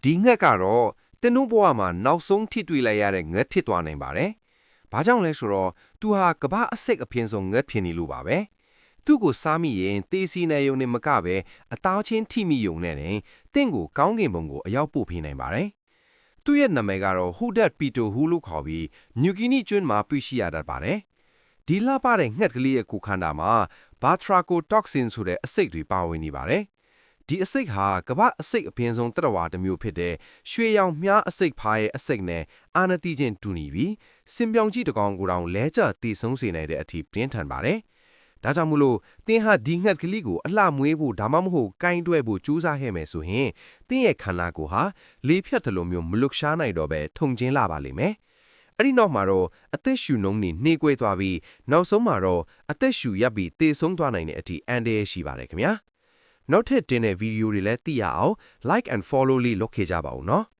ဒီငှက်ကတော့တင်းတို့ဘဝမှာနောက်ဆုံးထိတွေ့လိုက်ရတဲ့ငှက်ဖြစ်သွားနိုင်ပါတယ်။ဘာကြောင့်လဲဆိုတော့သူဟာကမ္ဘာအစိတ်အပြင်းဆုံးငှက်ဖြစ်နေလို့ပါပဲ။သူ့ကိုစားမိရင်တေးစီနေယုံနဲ့မကပဲအသားချင်းထိမိယုံနဲ့တင်တင်းကိုကောင်းကင်ဘုံကိုအရောက်ပို့ပေးနိုင်ပါတယ်။သူ့ရဲ့နာမည်ကတော့ Hooded Pitohu လို့ခေါ်ပြီးနျူဂီနီကျွန်းမှာတွေ့ရှိရတတ်ပါတယ်။ဒီလှပတဲ့ငှက်ကလေးရဲ့ကိုယ်ခန္ဓာမှာ Batrachotoxin ဆိုတဲ့အဆိပ်တွေပါဝင်နေပါတယ်။ဒီအဆိပ်ဟာကမ္ဘာအဆိပ်အပြင်းဆုံးတရဝါတစ်မျိုးဖြစ်တဲ့ရွှေရောင်မြားအဆိပ်ဖားရဲ့အဆိပ်နဲ့အာနတိချင်းတူနေပြီးစင်ပြောင်ကြီးတစ်ကောင်ကိုတောင်လဲကျတည်ဆုံးစေနိုင်တဲ့အထိပြင်းထန်ပါတယ်။ဒါကြောင့်မို့လို့တင်းဟာဒီငှက်ကလေးကိုအလှမွေးဖို့ဒါမှမဟုတ်ကိုင်းတွဲဖို့ကြိုးစားခဲ့မယ်ဆိုရင်တင်းရဲ့ခန္ဓာကိုယ်ဟာလေးဖြတ်တယ်လို့မျိုးမလွတ်ရှားနိုင်တော့ပဲထုံချင်းလာပါလိမ့်မယ်။အဲ့ဒီနောက်မှာတော့အသက်ရှူနှုံးနေနှေးကွေးသွားပြီးနောက်ဆုံးမှာတော့အသက်ရှူရပ်ပြီးတေဆုံးသွားနိုင်တဲ့အထိအန္တရာယ်ရှိပါတယ်ခင်ဗျာ။နောက်ထပ်တင်တဲ့ဗီဒီယိုတွေလည်းသိရအောင် like and follow လေးလုပ်ခဲ့ကြပါဦးနော်။